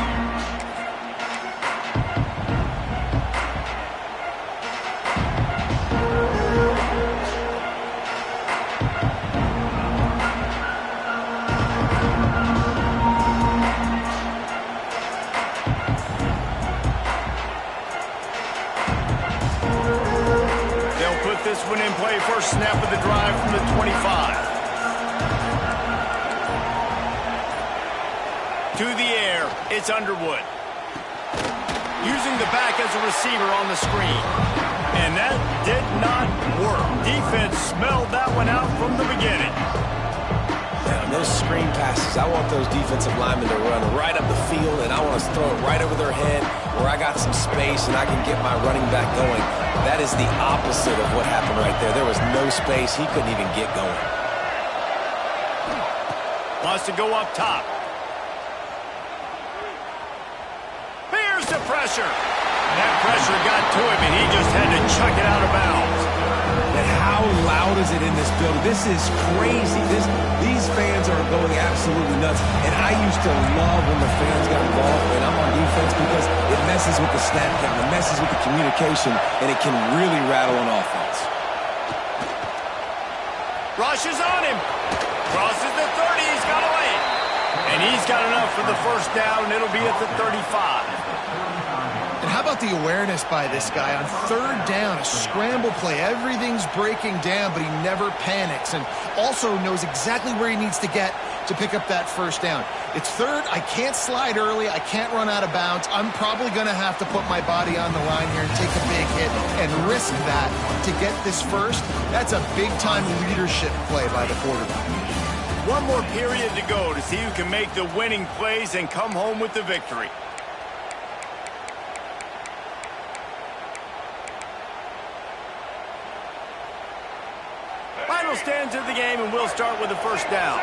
[SPEAKER 1] This one in play, first snap of the drive from the 25. To the air, it's Underwood. Using the back as a receiver on the screen. And that did not work. Defense smelled that one out from the beginning.
[SPEAKER 2] Yeah, those screen passes, I want those defensive linemen to run right up the field, and I want to throw it right over their head where I got some space and I can get my running back going. That is the opposite of what happened right there. There was no space. He couldn't even get going.
[SPEAKER 1] Wants to go up top. Here's the pressure. That pressure got to him, and he just had to chuck it out of bounds.
[SPEAKER 2] And how loud is it in this building? This is crazy. These fans are going absolutely nuts. And I used to love when the fans got involved when I'm on defense because it messes with the snap count, it messes with the communication, and it can really rattle an offense.
[SPEAKER 1] Rushes on him. Crosses the 30. He's got away. And he's got enough for the 1st down, and it'll be at the 35.
[SPEAKER 4] And how about the awareness by this guy on third down, a scramble play. Everything's breaking down, but he never panics and also knows exactly where he needs to get to pick up that first down. It's third. I can't slide early. I can't run out of bounds. I'm probably going to have to put my body on the line here and take a big hit and risk that to get this first. That's a big-time leadership play by the quarterback.
[SPEAKER 1] One more period to go to see who can make the winning plays and come home with the victory. Final stands of the game, and we'll start with the first down.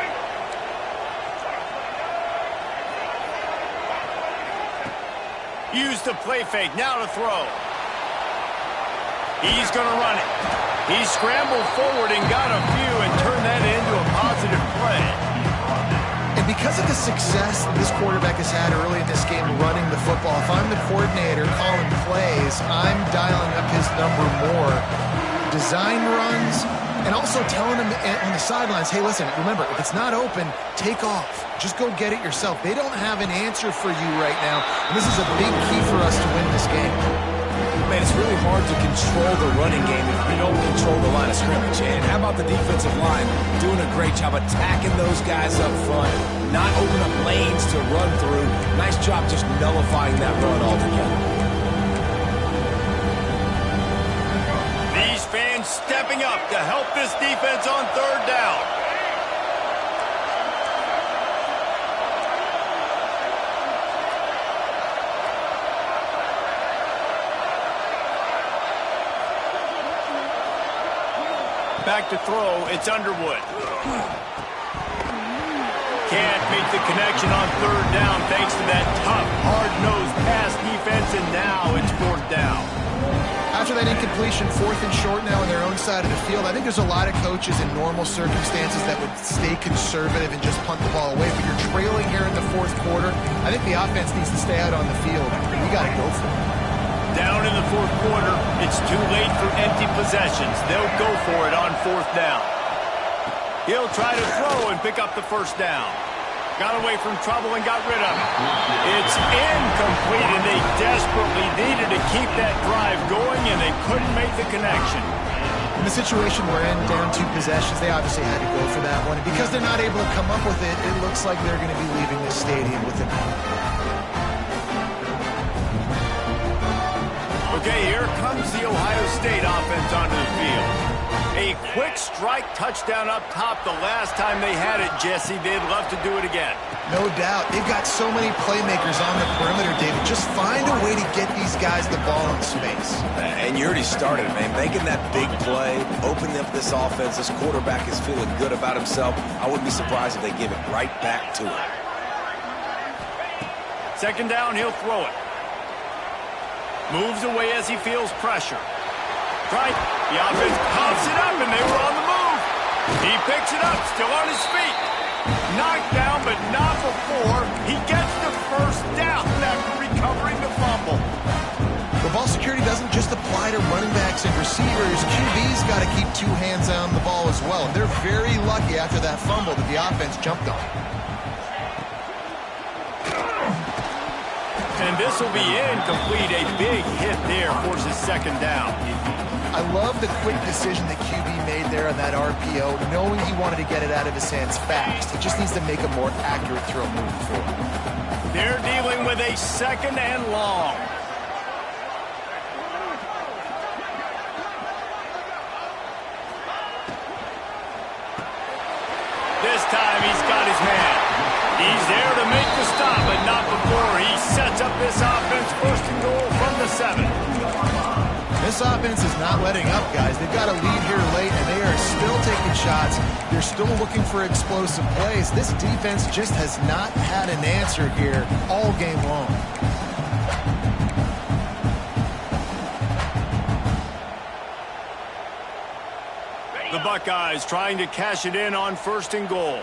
[SPEAKER 1] Use the play fake, now to throw. He's going to run it. He scrambled forward and got a few and turned that into a positive play.
[SPEAKER 4] And because of the success this quarterback has had early in this game running the football, if I'm the coordinator calling plays, I'm dialing up his number more. Design runs, and also telling him on the sidelines, hey, listen, remember, if it's not open, take off. Just go get it yourself. They don't have an answer for you right now, and this is a big key for us to win this game.
[SPEAKER 2] Man, it's really hard to control the running game if you don't control the line of scrimmage. And how about the defensive line doing a great job attacking those guys up front, not opening up lanes to run through. Nice job just nullifying that run altogether.
[SPEAKER 1] These fans stepping up to help this defense on third down. Back to throw, it's Underwood. Can't make the connection on third down thanks to that tough, hard-nosed pass defense, and now it's fourth down.
[SPEAKER 4] After that incompletion, fourth and short now on their own side of the field, I think there's a lot of coaches in normal circumstances that would stay conservative and just punt the ball away, but you're trailing here in the fourth quarter. I think the offense needs to stay out on the field. You got to go for it.
[SPEAKER 1] Down in the fourth quarter, it's too late for empty possessions. They'll go for it on fourth down. He'll try to throw and pick up the first down. Got away from trouble and got rid of it. It's incomplete, and they desperately needed to keep that drive going, and they couldn't make the connection.
[SPEAKER 4] In the situation we're in, down 2 possessions, they obviously had to go for that one. And because they're not able to come up with it, it looks like they're going to be leaving the stadium with it.
[SPEAKER 1] Okay, here comes the Ohio State offense onto the field. A quick strike touchdown up top the last time they had it, Jesse. They'd love to do it again.
[SPEAKER 4] No doubt. They've got so many playmakers on the perimeter, David. Just find a way to get these guys the ball in space.
[SPEAKER 2] And you already started, man. Making that big play, opening up this offense. This quarterback is feeling good about himself. I wouldn't be surprised if they give it right back to him.
[SPEAKER 1] Second down, he'll throw it. Moves away as he feels pressure. Right. The offense pops it up, and they were on the move. He picks it up, still on his feet. Knocked down, but not before. He gets the first down after recovering the fumble.
[SPEAKER 4] The ball security doesn't just apply to running backs and receivers. QB's got to keep 2 hands on the ball as well. And they're very lucky after that fumble that the offense jumped on.
[SPEAKER 1] And this will be incomplete. A big hit there forces second down.
[SPEAKER 4] I love the quick decision that QB made there on that RPO, knowing he wanted to get it out of his hands fast. He just needs to make a more accurate throw moving forward.
[SPEAKER 1] They're dealing with a second and long. This time he's got his man. He's there to make the stop, but not before he sets up this offense first and goal from the 7.
[SPEAKER 4] This offense is not letting up, guys. They've got a lead here late, and they are still taking shots. They're still looking for explosive plays. This defense just has not had an answer here all game long.
[SPEAKER 1] The Buckeyes trying to cash it in on first and goal.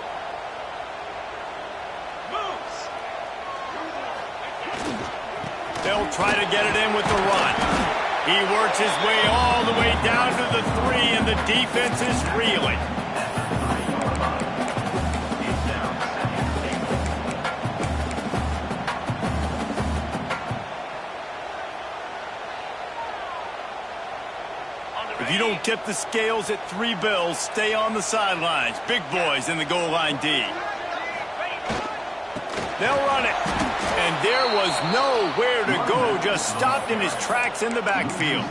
[SPEAKER 1] They'll try to get it in with the run. He works his way all the way down to the 3, and the defense is reeling. If you don't tip the scales at 3 bills, stay on the sidelines. Big boys in the goal line D. They'll run it. And there was nowhere to go, just stopped in his tracks in the backfield.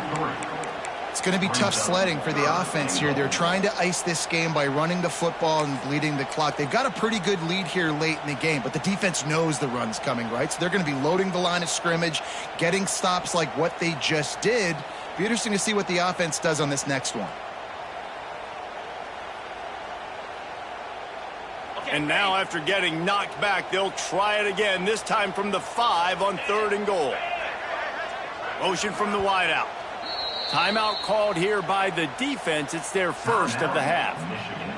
[SPEAKER 4] It's going to be tough sledding for the offense here. They're trying to ice this game by running the football and bleeding the clock. They've got a pretty good lead here late in the game, but the defense knows the run's coming, right? So they're going to be loading the line of scrimmage, getting stops like what they just did. Be interesting to see what the offense does on this next one.
[SPEAKER 1] And now after getting knocked back, they'll try it again, this time from the 5 on 3rd and goal. Motion from the wideout. Timeout called here by the defense. It's their first of the half.
[SPEAKER 5] Michigan.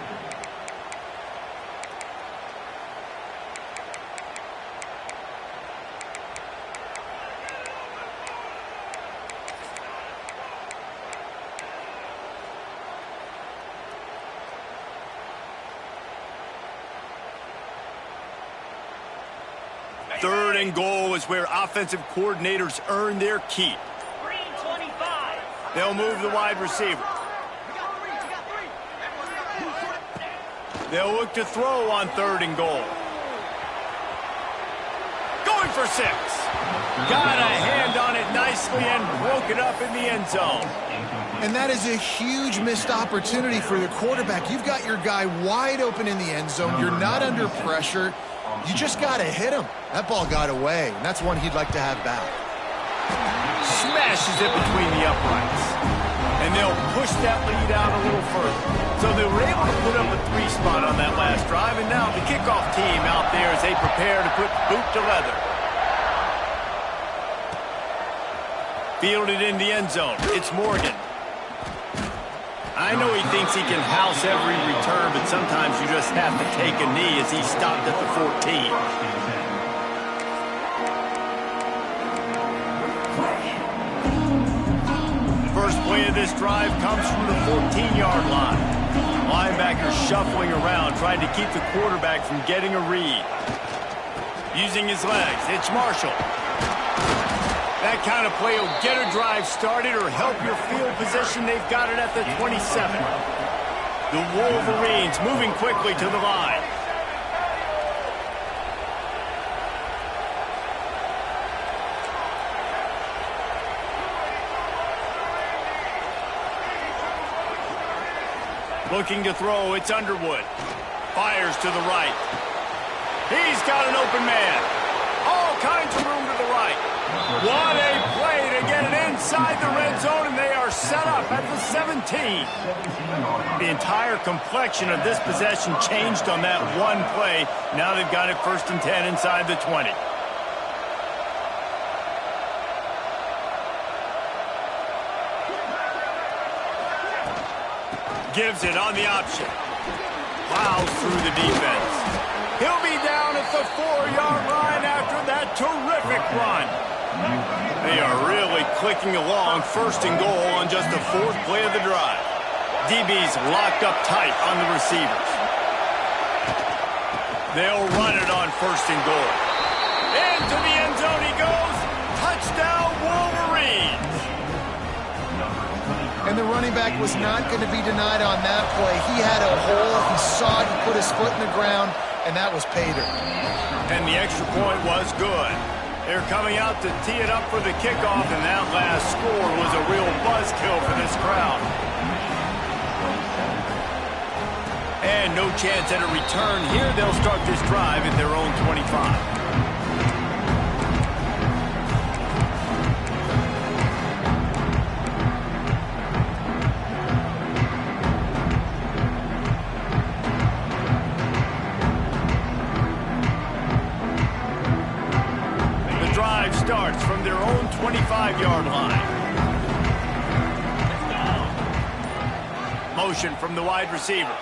[SPEAKER 1] 3rd and goal is where offensive coordinators earn their keep. They'll move the wide receiver. They'll look to throw on 3rd and goal. Going for 6. Got a hand on it nicely and broke it up in the end zone.
[SPEAKER 4] And that is a huge missed opportunity for the quarterback. You've got your guy wide open in the end zone. You're not under pressure. You just got to hit him. That ball got away, and that's one he'd like to have back.
[SPEAKER 1] Smashes it between the uprights. And they'll push that lead out a little further. So they were able to put up a 3 spot on that last drive, and now the kickoff team out there as they prepare to put boot to leather. Fielded in the end zone. It's Morgan. I know he thinks he can house every return, but sometimes you just have to take a knee as he stopped at the 14. The first play of this drive comes from the 14-yard line. Linebacker shuffling around, trying to keep the quarterback from getting a read. Using his legs, it's Marshall. That kind of play will get a drive started or help your field position. They've got it at the 27. The Wolverines moving quickly to the line. Looking to throw, it's Underwood. Fires to the right. He's got an open man. All kinds of room to the right. What a play to get it inside the red zone, and they are set up at the 17. The entire complexion of this possession changed on that one play. Now they've got it 1st and 10 inside the 20. Gives it on the option. Plows through the defense. He'll be down at the 4-yard line after that terrific run. They are really clicking along, 1st and goal on just the 4th play of the drive. DB's locked up tight on the receivers. They'll run it on 1st and goal. Into the end zone he goes. Touchdown, Wolverines.
[SPEAKER 4] And the running back was not going to be denied on that play. He had a hole. He saw it. He put his foot in the ground, and that was pay dirt.
[SPEAKER 1] And the extra point was good. They're coming out to tee it up for the kickoff, and that last score was a real buzzkill for this crowd. And no chance at a return here. They'll start this drive at their own 25. Starts from their own 25-yard line. Motion from the wide receiver.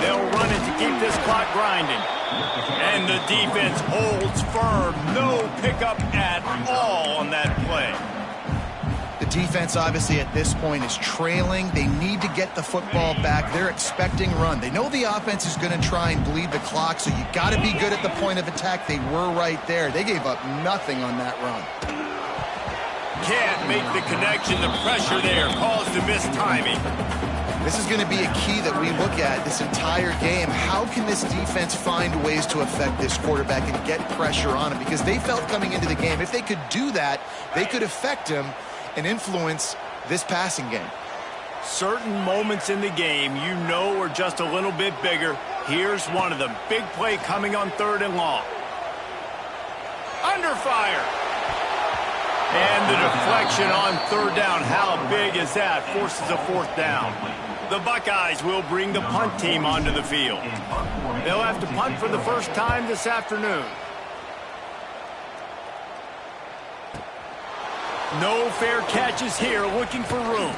[SPEAKER 1] They'll run it to keep this clock grinding. And the defense holds firm. No pickup at all on that play.
[SPEAKER 4] The defense, obviously, at this point is trailing. They need to get the football back. They're expecting run. They know the offense is going to try and bleed the clock, so you got to be good at the point of attack. They were right there. They gave up nothing on that run.
[SPEAKER 1] Can't make the connection. The pressure there caused the mistiming.
[SPEAKER 4] This is going to be a key that we look at this entire game. How can this defense find ways to affect this quarterback and get pressure on him? Because they felt coming into the game, if they could do that, they could affect him and influence this passing game.
[SPEAKER 1] Certain moments in the game you know are just a little bit bigger. Here's one of them. Big play coming on 3rd and long. Under fire. And the deflection on 3rd down. How big is that? Forces a 4th down. The Buckeyes will bring the punt team onto the field. They'll have to punt for the first time this afternoon. No fair catches here, looking for room.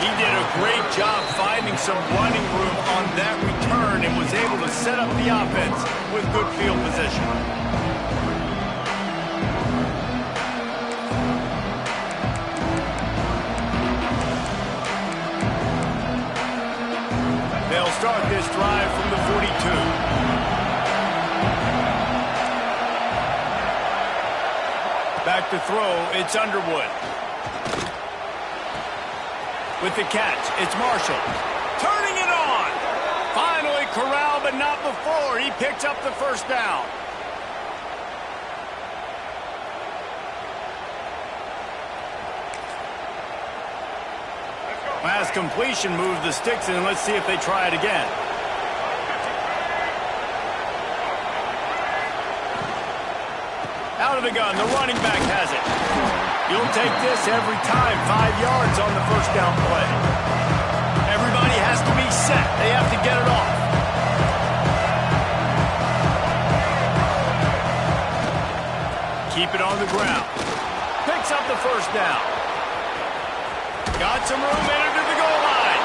[SPEAKER 1] He did a great job finding some running room on that return and was able to set up the offense with good field position. They'll start this drive from the 42. Back to throw, it's Underwood. With the catch, it's Marshall. Turning it on. Finally corralled, but not before. He picks up the first down. Last completion moves the sticks in. Let's see if they try it again. Out of the gun, the running back has it. You'll take this every time. 5 yards on the first down play. Everybody has to be set. They have to get it off. Keep it on the ground. Picks up the first down. Got some room, entered to the goal line.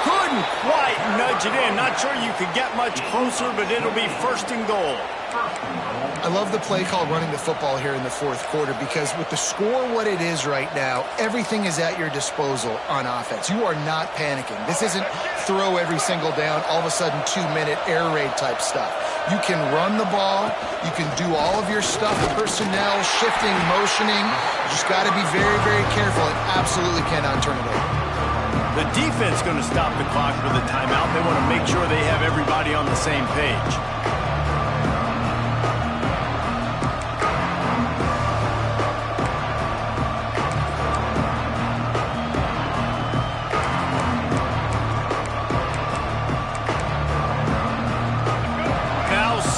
[SPEAKER 1] Couldn't quite nudge it in. Not sure you could get much closer, but it'll be 1st and goal.
[SPEAKER 4] I love the play called running the football here in the 4th quarter because with the score what it is right now, everything is at your disposal on offense. You are not panicking. This isn't throw every single down, all of a sudden 2-minute air raid type stuff. You can run the ball. You can do all of your stuff, personnel, shifting, motioning. You just got to be very, very careful and absolutely cannot turn it over.
[SPEAKER 1] The defense going to stop the clock with a timeout. They want to make sure they have everybody on the same page.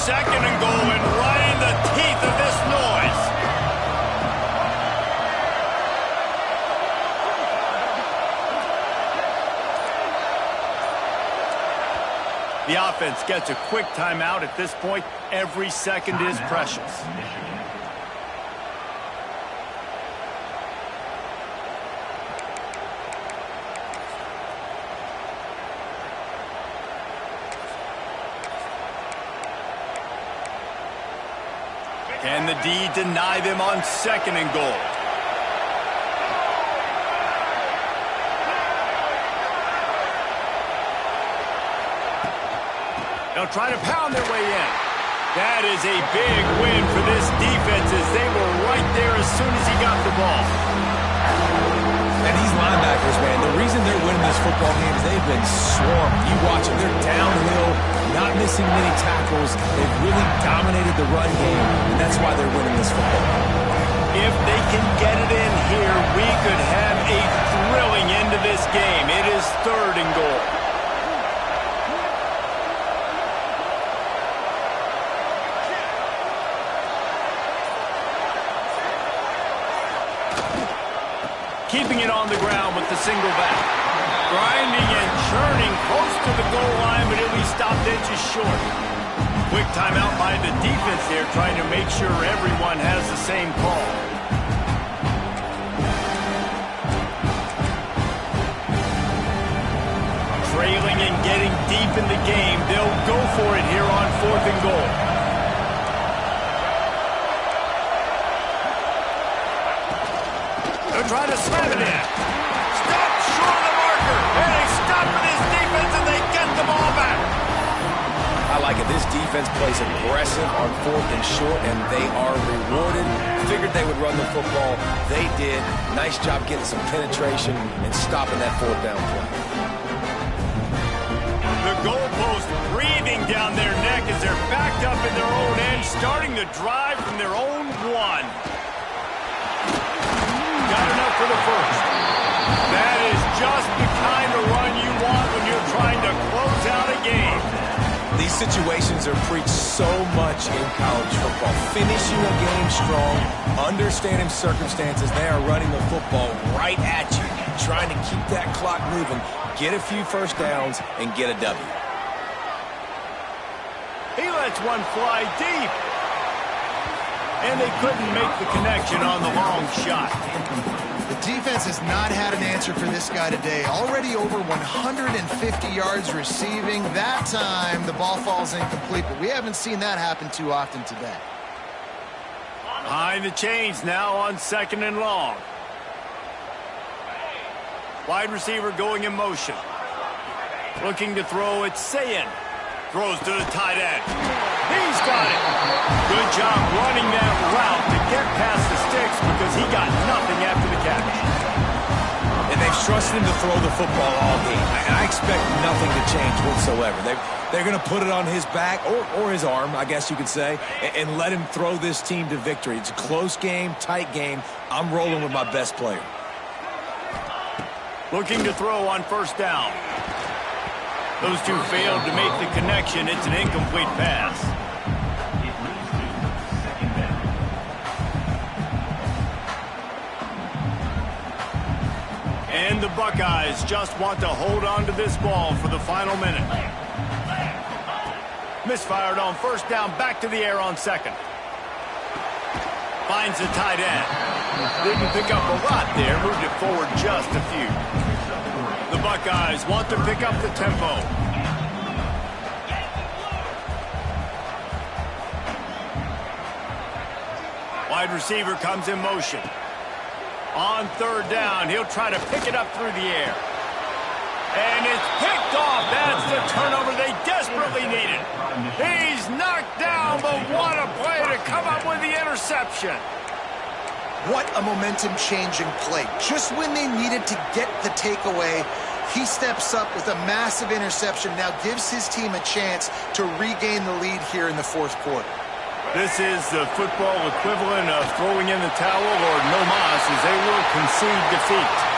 [SPEAKER 1] Second and goal, and right in the teeth of this noise. The offense gets a quick timeout at this point. Every second is precious. Can the D deny them on 2nd and goal? They'll try to pound their way in. That is a big win for this defense as they were right there as soon as he got the ball.
[SPEAKER 3] And these linebackers, man, the reason they're winning this football game is they've been swarmed. You watch them, they're downhill, not missing many tackles. They've really dominated the run game, and that's why they're winning this football game.
[SPEAKER 1] If they can get it in here, we could have a thrilling end to this game. It is 3rd and goal. Keeping it on the ground with the single back. Grinding and churning close to the goal line, but he'll be stopped inches short. Quick timeout by the defense there, trying to make sure everyone has the same call. Trailing and getting deep in the game, they'll go for it here on 4th and goal. They'll try to slam it in. Stop short of the marker. And they stop for this defense and they get the ball back.
[SPEAKER 3] I like it. This defense
[SPEAKER 2] defense plays aggressive on 4th and short, and they are rewarded. Figured they would run the football. They did. Nice job getting some penetration and stopping that 4th down play.
[SPEAKER 1] The goalpost breathing down their neck as they're backed up in their own end, starting the drive from their own 1. Got enough for the first. That is just the kind of run you want when you're trying to close out a game.
[SPEAKER 2] These situations are preached so much in college football. Finishing a game strong, understanding circumstances. They are running the football right at you, trying to keep that clock moving, get a few first downs, and get a W.
[SPEAKER 1] He lets one fly deep. And they couldn't make the connection on the long shot.
[SPEAKER 4] The defense has not had an answer for this guy today. Already over 150 yards receiving. That time, the ball falls incomplete, but we haven't seen that happen too often today.
[SPEAKER 1] Behind the chains now on 2nd and long. Wide receiver going in motion. Looking to throw, it's Sayin. Throws to the tight end. He's got it. Good job running that route to get past the sticks because he got nothing after the catch.
[SPEAKER 2] And they've trusted him to throw the football all game. I expect nothing to change whatsoever. They're going to put it on his back, or his arm, I guess you could say, and let him throw this team to victory. It's a close game, tight game. I'm rolling with my best player.
[SPEAKER 1] Looking to throw on 1st down. Those two failed to make the connection. It's an incomplete pass.
[SPEAKER 5] It leads to 2nd down.
[SPEAKER 1] And the Buckeyes just want to hold on to this ball for the final minute. Misfired on 1st down, back to the air on 2nd. Finds the tight end. Didn't pick up a lot there, moved it forward just a few. The Buckeyes want to pick up the tempo. Wide receiver comes in motion. On 3rd down, he'll try to pick it up through the air. And it's picked off. That's the turnover they desperately needed. He's knocked down, but what a play to come up with the interception.
[SPEAKER 4] What a momentum-changing play. Just when they needed to get the takeaway, he steps up with a massive interception, now gives his team a chance to regain the lead here in the 4th quarter.
[SPEAKER 1] This is the football equivalent of throwing in the towel or no mas, as they will concede defeat.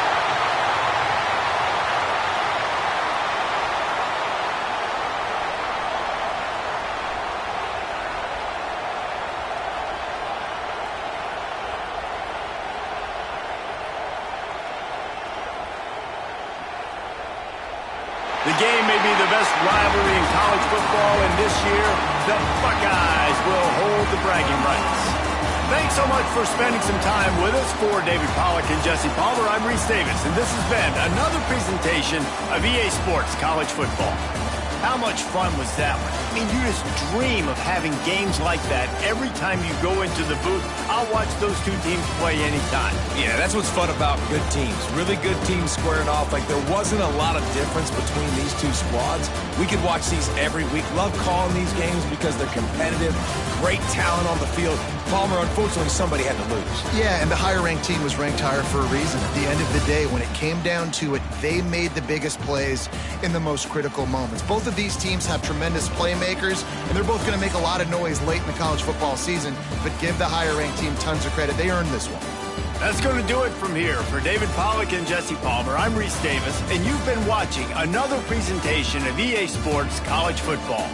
[SPEAKER 1] The game may be the best rivalry in college football, and this year, the Buckeyes will hold the bragging rights. Thanks so much for spending some time with us. For David Pollack and Jesse Palmer, I'm Reese Davis, and this has been another presentation of EA Sports College Football. How much fun was that one? I mean, you just dream of having games like that every time you go into the booth. I'll watch those two teams play anytime.
[SPEAKER 2] Yeah, that's what's fun about good teams. Really good teams squaring off. Like, there wasn't a lot of difference between these two squads. We could watch these every week. Love calling these games because they're competitive. Great talent on the field. Palmer, unfortunately, somebody had to lose.
[SPEAKER 4] Yeah, and the higher-ranked team was ranked higher for a reason. At the end of the day, when it came down to it, they made the biggest plays in the most critical moments. Both of these teams have tremendous playmakers, and they're both going to make a lot of noise late in the college football season, but give the higher-ranked team tons of credit. They earned this one.
[SPEAKER 1] That's going to do it from here. For David Pollack and Jesse Palmer, I'm Reese Davis, and you've been watching another presentation of EA Sports College Football.